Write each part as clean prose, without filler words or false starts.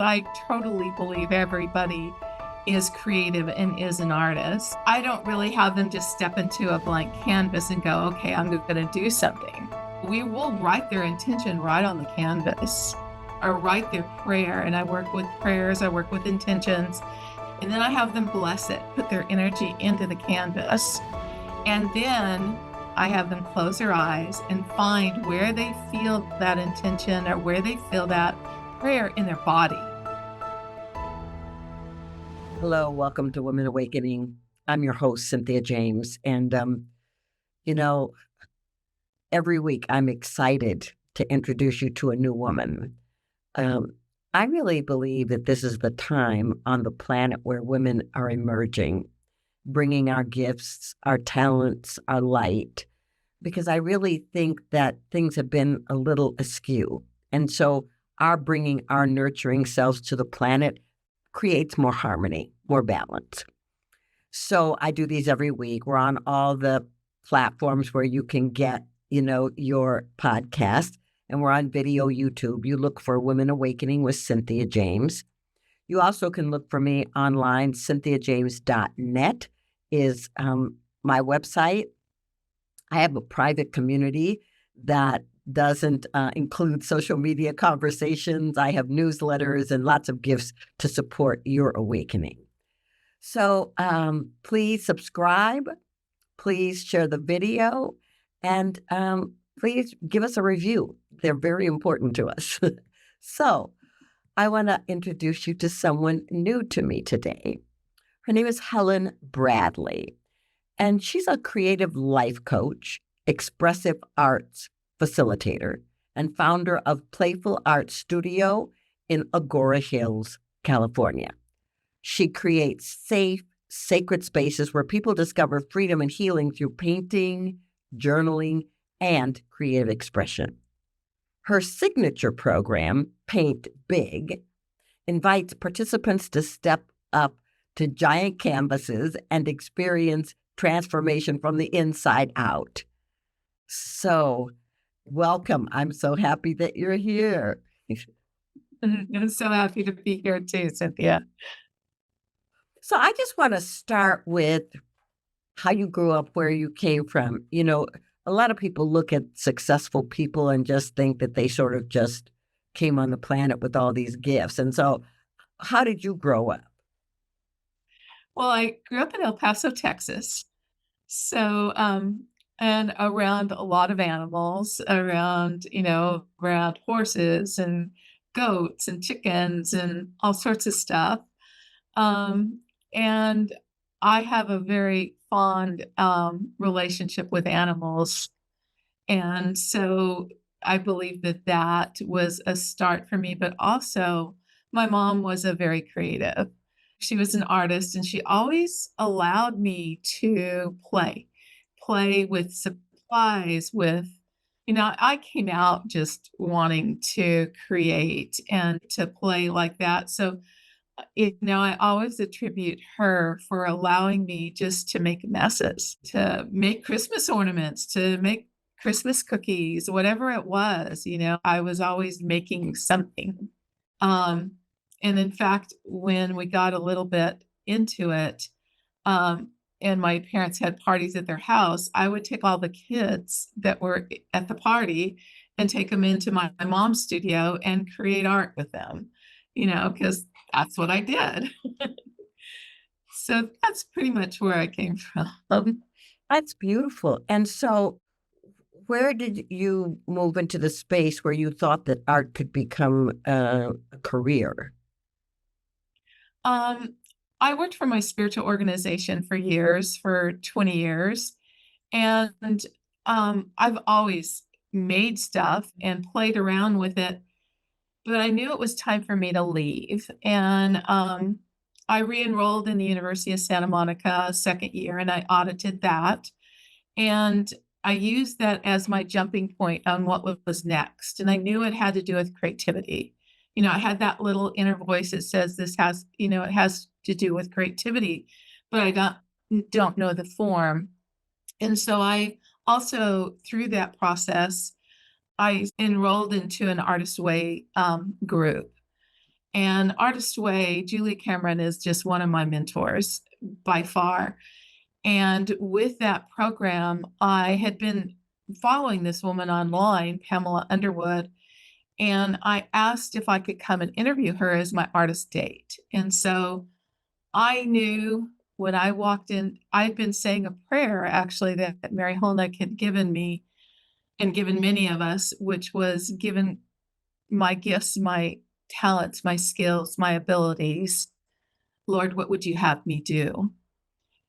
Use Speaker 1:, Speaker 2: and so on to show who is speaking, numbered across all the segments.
Speaker 1: I totally believe everybody is creative and is an artist. I don't really have them just step into a blank canvas and go, okay, I'm going to do something. We will write their intention right on the canvas or write their prayer. And I work with prayers, I work with intentions, and then I have them bless it, put their energy into the canvas. And then I have them close their eyes and find where they feel that intention or where they feel that prayer in their body.
Speaker 2: Hello, welcome to Women Awakening. I'm your host, Cynthia James. And, you know, every week I'm excited to introduce you to a new woman. I really believe that this is the time on the planet where women are emerging, bringing our gifts, our talents, our light, because I really think that things have been a little askew. And so our bringing our nurturing selves to the planet creates more harmony, more balance. So I do these every week. We're on all the platforms where you can get, your podcast, and we're on video YouTube. You look for Women Awakening with Cynthia James. You also can look for me online. CynthiaJames.net is my website. I have a private community that doesn't include social media conversations. I have newsletters and lots of gifts to support your awakening. So please subscribe, please share the video, and please give us a review. They're very important to us. So I want to introduce you to someone new to me today. Her name is Helen Bradley, and she's a creative life coach, expressive arts facilitator, and founder of Playful Art Studio in Agoura Hills, California. She creates safe, sacred spaces where people discover freedom and healing through painting, journaling, and creative expression. Her signature program, Paint Big, invites participants to step up to giant canvases and experience transformation from the inside out. So, welcome. I'm so happy that you're here.
Speaker 1: I'm so happy to be here too, Cynthia.
Speaker 2: So I just want to start with how you grew up, where you came from. A lot of people look at successful people and just think that they sort of just came on the planet with all these gifts. And so how did you grow up?
Speaker 1: Well, I grew up in El Paso, Texas. So, and around a lot of animals, around horses and goats and chickens and all sorts of stuff. And I have a very fond relationship with animals. And so I believe that that was a start for me. But also, my mom was a very creative. She was an artist and she always allowed me to play with supplies, I came out just wanting to create and to play like that. So I always attribute her for allowing me just to make messes, to make Christmas ornaments, to make Christmas cookies, whatever it was, I was always making something. Um, and in fact, when we got a little bit into it, and my parents had parties at their house, I would take all the kids that were at the party and take them into my mom's studio and create art with them, because that's what I did. So that's pretty much where I came from.
Speaker 2: That's beautiful. And so where did you move into the space where you thought that art could become a career?
Speaker 1: I worked for my spiritual organization for years, for 20 years. And I've always made stuff and played around with it, but I knew it was time for me to leave. And I re-enrolled in the University of Santa Monica second year, and I audited that. And I used that as my jumping point on what was next. And I knew it had to do with creativity. I had that little inner voice that says it has to do with creativity, but I don't know the form. And so I also, through that process, I enrolled into an Artist Way group. And Artist Way, Julie Cameron is just one of my mentors by far. And with that program, I had been following this woman online, Pamela Underwood, and I asked if I could come and interview her as my artist date. And so I knew when I walked in, I'd been saying a prayer actually that Mary Holnick had given me and given many of us, which was given my gifts, my talents, my skills, my abilities. Lord, what would you have me do?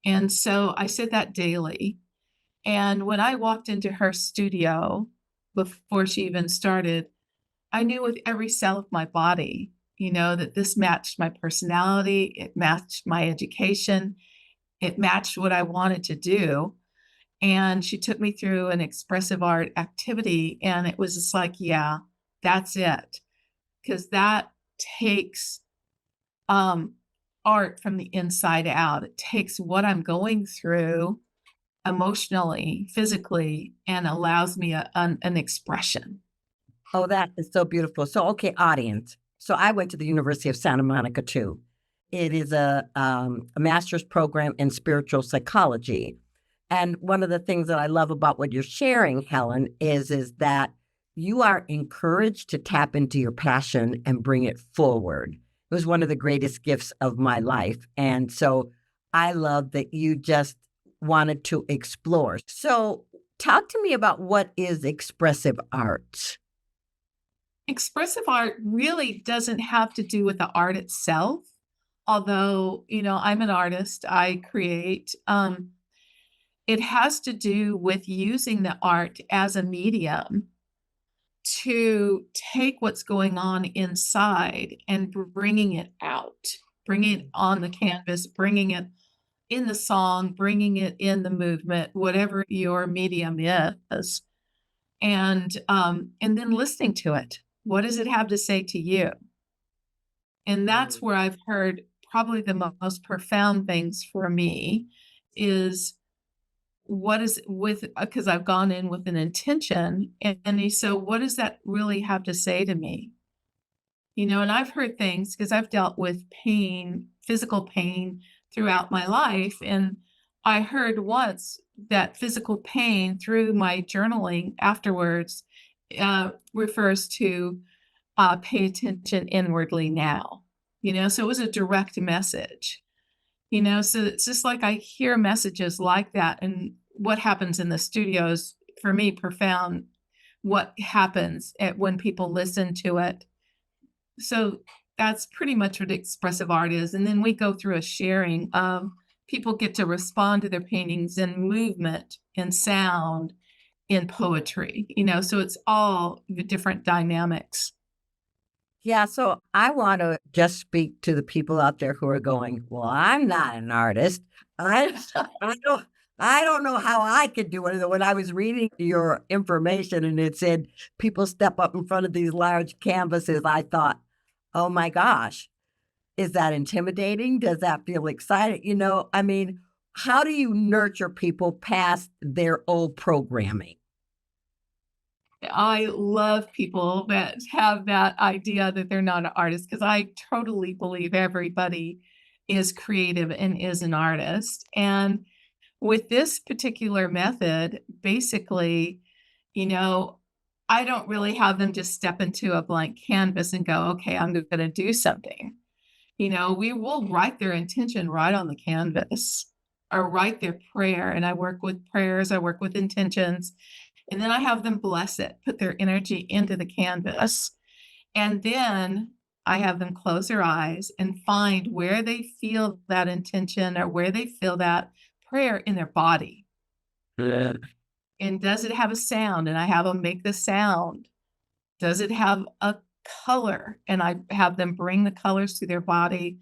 Speaker 1: And so I said that daily. And when I walked into her studio before she even started, I knew with every cell of my body, that this matched my personality, it matched my education, it matched what I wanted to do. And she took me through an expressive art activity, and it was just like, yeah, that's it. Because that takes art from the inside out. It takes what I'm going through emotionally, physically, and allows me an expression.
Speaker 2: Oh, that is so beautiful. So, okay, audience. So, I went to the University of Santa Monica too. It is a master's program in spiritual psychology. And one of the things that I love about what you're sharing, Helen, is that you are encouraged to tap into your passion and bring it forward. It was one of the greatest gifts of my life. And so I love that you just wanted to explore. So talk to me about what is expressive art.
Speaker 1: Expressive art really doesn't have to do with the art itself. Although, I'm an artist, I create. It has to do with using the art as a medium to take what's going on inside and bringing it out, bringing it on the canvas, bringing it in the song, bringing it in the movement, whatever your medium is, and then listening to it. What does it have to say to you? And that's where I've heard probably the most profound things for me is what is with because I've gone in with an intention, and so what does that really have to say to me? And I've heard things because I've dealt with pain, physical pain throughout my life. And I heard once that physical pain through my journaling afterwards refers to pay attention inwardly now. So it was a direct message. So it's just like I hear messages like that. And what happens in the studio is, for me, profound. What happens when people listen to it. So that's pretty much what expressive art is. And then we go through a sharing of people get to respond to their paintings in movement, in sound, in poetry, so it's all the different dynamics.
Speaker 2: Yeah, so I want to just speak to the people out there who are going, "Well, I'm not an artist. I, I don't, I don't know how I could do it." When I was reading your information and it said people step up in front of these large canvases, I thought, "Oh my gosh, is that intimidating? Does that feel exciting?" I mean, how do you nurture people past their old programming?
Speaker 1: I love people that have that idea that they're not an artist because I totally believe everybody is creative and is an artist. And with this particular method, basically, you know, I don't really have them just step into a blank canvas and go, okay, I'm going to do something. We will write their intention right on the canvas or write their prayer. And I work with prayers, I work with intentions, and then I have them bless it, put their energy into the canvas. And then I have them close their eyes and find where they feel that intention or where they feel that prayer in their body.
Speaker 2: Yeah.
Speaker 1: And does it have a sound? And I have them make the sound. Does it have a color? And I have them bring the colors to their body.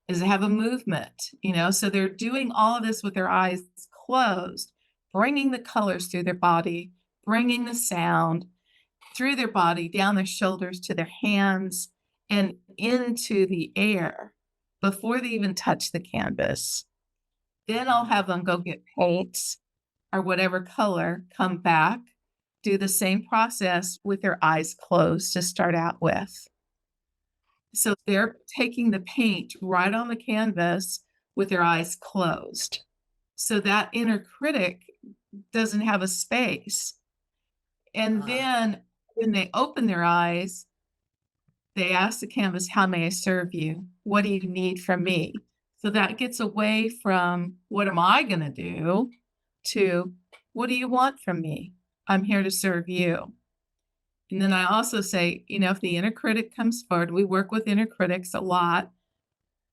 Speaker 1: Does it have a movement? So they're doing all of this with their eyes closed, bringing the colors through their body, bringing the sound through their body, down their shoulders to their hands, and into the air before they even touch the canvas. Then I'll have them go get paints or whatever color, come back, do the same process with their eyes closed to start out with. So they're taking the paint right on the canvas with their eyes closed. So that inner critic doesn't have a space. And
Speaker 2: Uh,
Speaker 1: then when they open their eyes, they ask the canvas, "How may I serve you? What do you need from me?" So that gets away from, "What am I gonna do?" to, "What do you want from me? I'm here to serve you." And then I also say, if the inner critic comes forward, we work with inner critics a lot.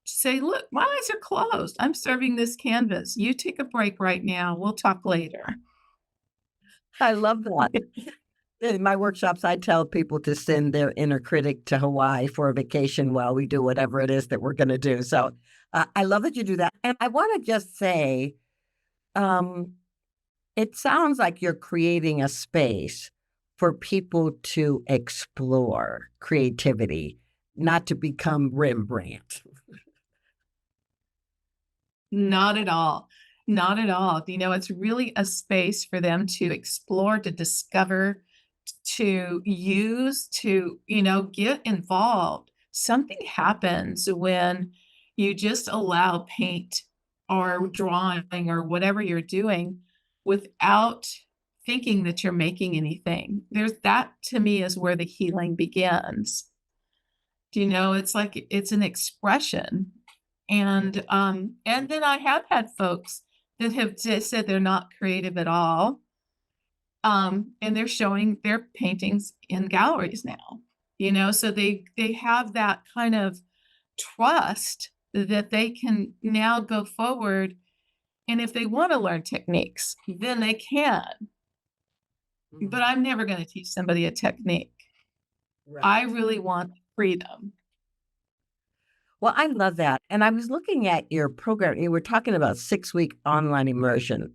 Speaker 1: Say, "Look, my eyes are closed. I'm serving this canvas. You take a break right now. We'll talk later."
Speaker 2: I love that. In my workshops, I tell people to send their inner critic to Hawaii for a vacation while we do whatever it is that we're going to do. So I love that you do that. And I want to just say, um, it sounds like you're creating a space for people to explore creativity, not to become Rembrandt.
Speaker 1: Not at all. Not at all. It's really a space for them to explore, to discover, to use, to, get involved. Something happens when you just allow paint or drawing or whatever you're doing without thinking that you're making anything. There's that to me is where the healing begins. It's like it's an expression. And then I have had folks that have just said they're not creative at all, and they're showing their paintings in galleries now, so they have that kind of trust that they can now go forward, and if they wanna learn techniques, then they can, but
Speaker 2: Mhm.
Speaker 1: I'm never gonna teach somebody a technique. I
Speaker 2: Right.
Speaker 1: really want freedom.
Speaker 2: Well, I love that. And I was looking at your program. You were talking about 6-week online immersion,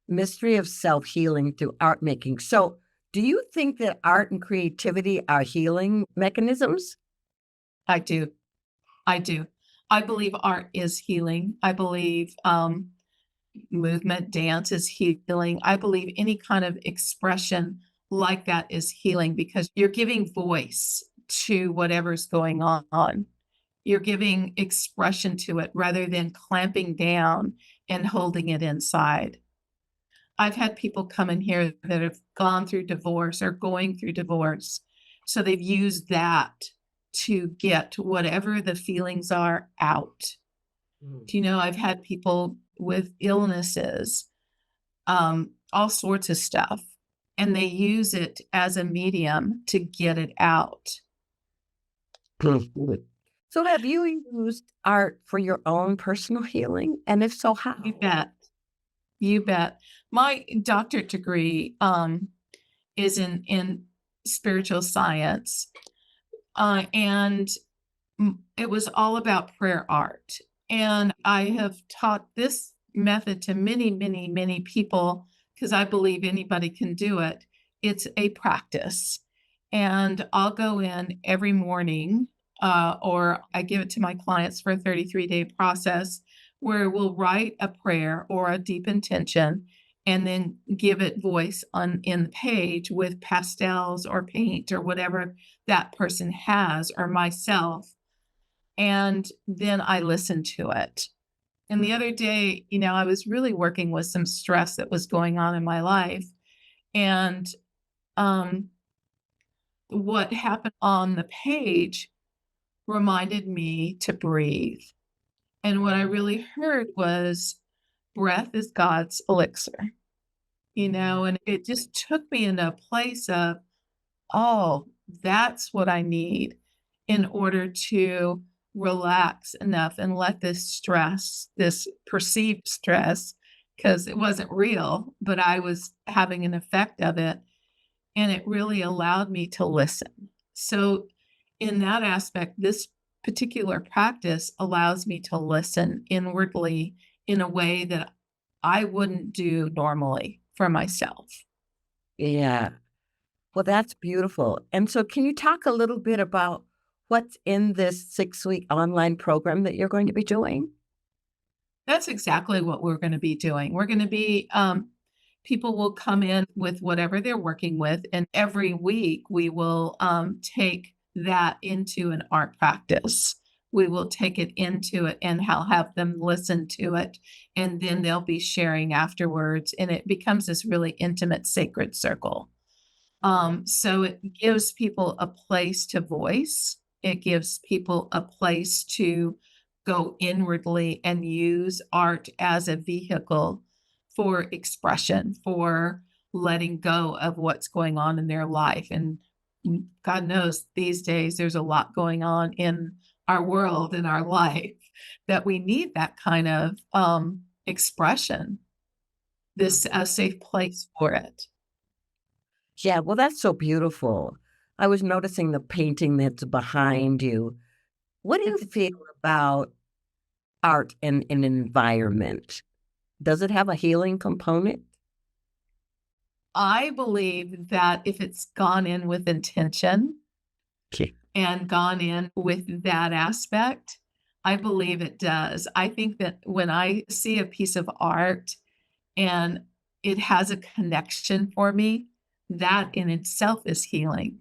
Speaker 2: mystery of self healing through art making. So, do you think that art and creativity are healing mechanisms?
Speaker 1: I do. I do. I believe art is healing. I believe, movement, dance is healing. I believe any kind of expression like that is healing because you're giving voice to whatever's going on. You're giving expression to it rather than clamping down and holding it inside. I've had people come in here that have gone through divorce or going through divorce. So they've used that to get whatever the feelings are out.
Speaker 2: Mm.
Speaker 1: I've had people with illnesses, all sorts of stuff, and they use it as a medium to get it out.
Speaker 2: Good. So, have you used art for your own personal healing? And if so,
Speaker 1: You
Speaker 2: how?
Speaker 1: bet. You bet. My doctorate degree is in spiritual science, and it was all about prayer art. And I have taught this method to many, many, many people because I believe anybody can do it. It's a practice. And I'll go in every morning, or I give it to my clients for a 33-day process where we'll write a prayer or a deep intention and then give it voice on in the page with pastels or paint or whatever that person has or myself, and then I listened to it. And the other day, I was really working with some stress that was going on in my life, and, um, what happened on the page reminded me to breathe, and what I really heard was, "Breath is God's elixir," and it just took me into a place of, "Oh, that's what I need in order to relax enough and let this stress, this perceived stress, because it wasn't real, but I was having an effect of it, and it really allowed me to listen." So, in that aspect, this particular practice allows me to listen inwardly in a way that I wouldn't do normally for myself.
Speaker 2: Yeah. Well, that's beautiful. And so, can you talk a little bit about what's in this 6-week online program that you're going to be doing?
Speaker 1: That's exactly what we're gonna be doing. We're gonna be, people will come in with whatever they're working with, and every week we will, take that into an art practice. We will take it into it and I'll have them listen to it, and then they'll be sharing afterwards, and it becomes this really intimate, sacred circle. So it gives people a place to voice. It gives people a place to go inwardly and use art as a vehicle for expression, for letting go of what's going on in their life. And God knows these days there's a lot going on in our world, in our life, that we need that kind of expression, this a safe place for it.
Speaker 2: Yeah, well, that's so beautiful. I was noticing the painting that's behind you. What do you feel about art in an environment? Does it have a healing component?
Speaker 1: I believe that if it's gone in with intention
Speaker 2: Okay.
Speaker 1: and gone in with that aspect, I believe it does. I think that when I see a piece of art and it has a connection for me, that in itself is healing.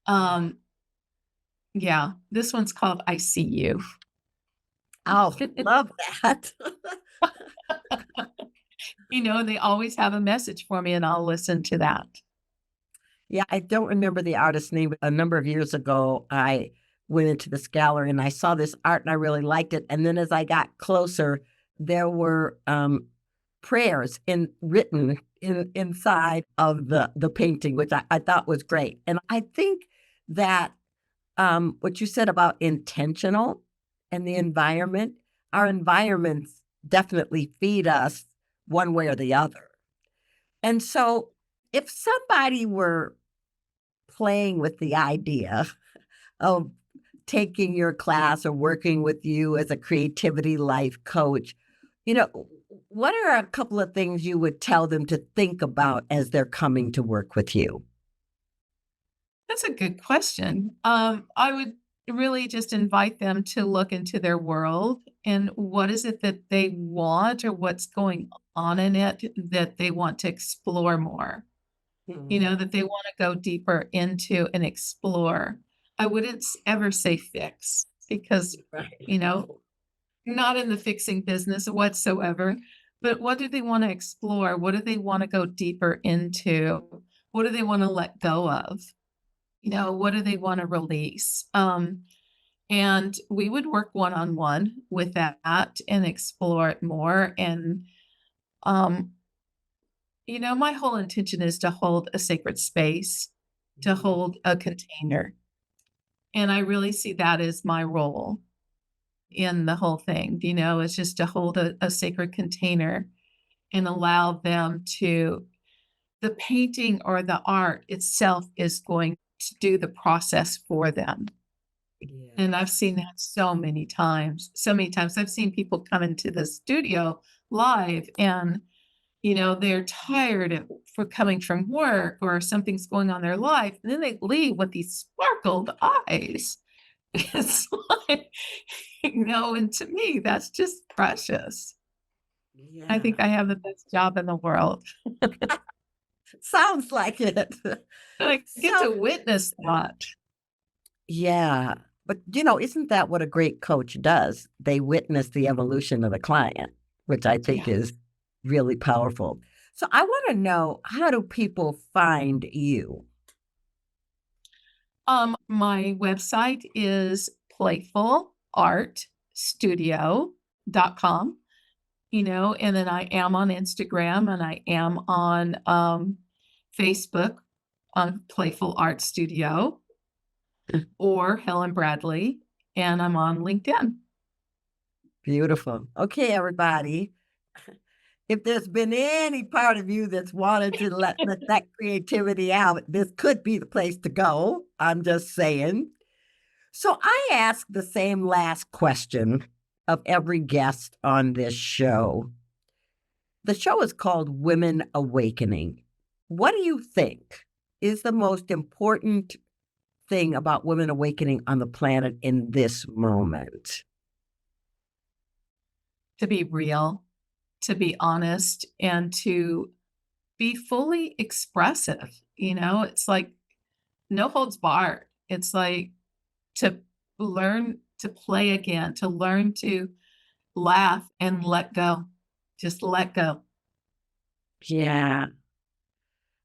Speaker 1: Um, yeah, this one's called I See You.
Speaker 2: Oh, love that.
Speaker 1: And they always have a message for me, and I'll listen to that.
Speaker 2: Yeah, I don't remember the artist's name. A number of years ago, I went into this gallery and I saw this art and I really liked it. And then as I got closer, there were prayers written inside of the painting, which I thought was great. And I think that what you said about intentional and the environment, our environments definitely feed us one way or the other. And so if somebody were playing with the idea of taking your class or working with you as a creativity life coach, what are a couple of things you would tell them to think about as they're coming to work with you?
Speaker 1: That's a good question. I would really just invite them to look into their world and what is it that they want or what's going on in it that they want to explore more,
Speaker 2: Mhm.
Speaker 1: that they want to go deeper into and explore. I wouldn't ever say fix because,
Speaker 2: Right.
Speaker 1: you know, not in the fixing business whatsoever. But what do they want to explore? What do they want to go deeper into? What do they want to let go of? What do they want to release? And we would work one on one with that and explore it more. And, um, my whole intention is to hold a sacred space, to hold a container. And I really see that as my role in the whole thing, is just to hold a sacred container and allow them the painting or the art itself is going to do the process for them. And
Speaker 2: Yeah.
Speaker 1: I've seen that so many times. So many times I've seen people come into the studio live and, they're tired for coming from work or something's going on in their life. And then they leave with these sparkled eyes. It's like, and to me, that's just precious. I think
Speaker 2: Yeah.
Speaker 1: I have the best job in the world.
Speaker 2: Sounds like it.
Speaker 1: I get
Speaker 2: So,
Speaker 1: to witness that.
Speaker 2: yeah. But, isn't that what a great coach does? They witness the evolution of the client, which I think
Speaker 1: Yeah.
Speaker 2: is really powerful. So, I want to know, how do people find you?
Speaker 1: My website is playfulartstudio.com, and then I am on Instagram and I am on Facebook on Playful Art Studio or Helen Bradley, and I'm on LinkedIn.
Speaker 2: Beautiful. Okay, everybody. If there's been any part of you that's wanted to let that creativity out, this could be the place to go. I'm just saying. So I ask the same last question of every guest on this show. The show is called Women Awakening. What do you think is the most important thing about women awakening on the planet in this moment?
Speaker 1: To be real, to be honest, and to be fully expressive. It's like no holds barred. It's like to learn to play again, to learn to laugh and let go. Just let go.
Speaker 2: Yeah,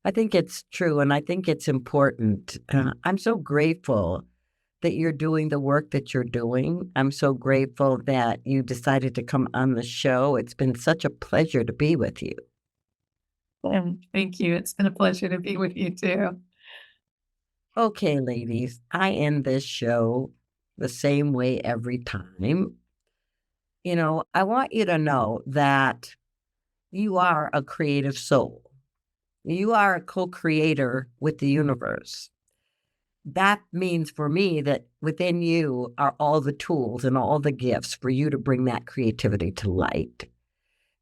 Speaker 2: I think it's true. And I think it's important. I'm so grateful that you're doing the work that you're doing. I'm so grateful that you decided to come on the show. It's been such a pleasure to be with you.
Speaker 1: And thank you. It's been a pleasure to be with you too.
Speaker 2: Okay, ladies, I end this show the same way every time. I want you to know that you are a creative soul. You are a co creator with the universe. That means for me that within you are all the tools and all the gifts for you to bring that creativity to light.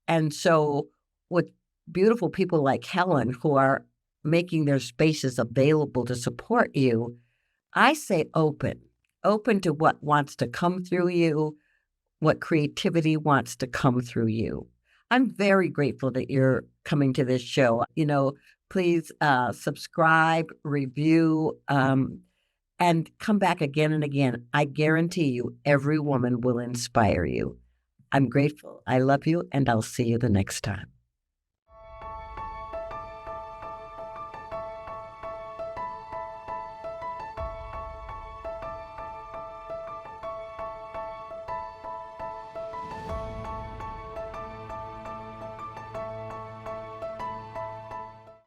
Speaker 2: And so, with beautiful people like Helen who are making their spaces available to support you, I say open to what wants to come through you, what creativity wants to come through you. I'm very grateful that you're coming to this show. Please subscribe, review, and come back again and again. I guarantee you, every woman will inspire you. I'm grateful. I love you, and I'll see you the next time.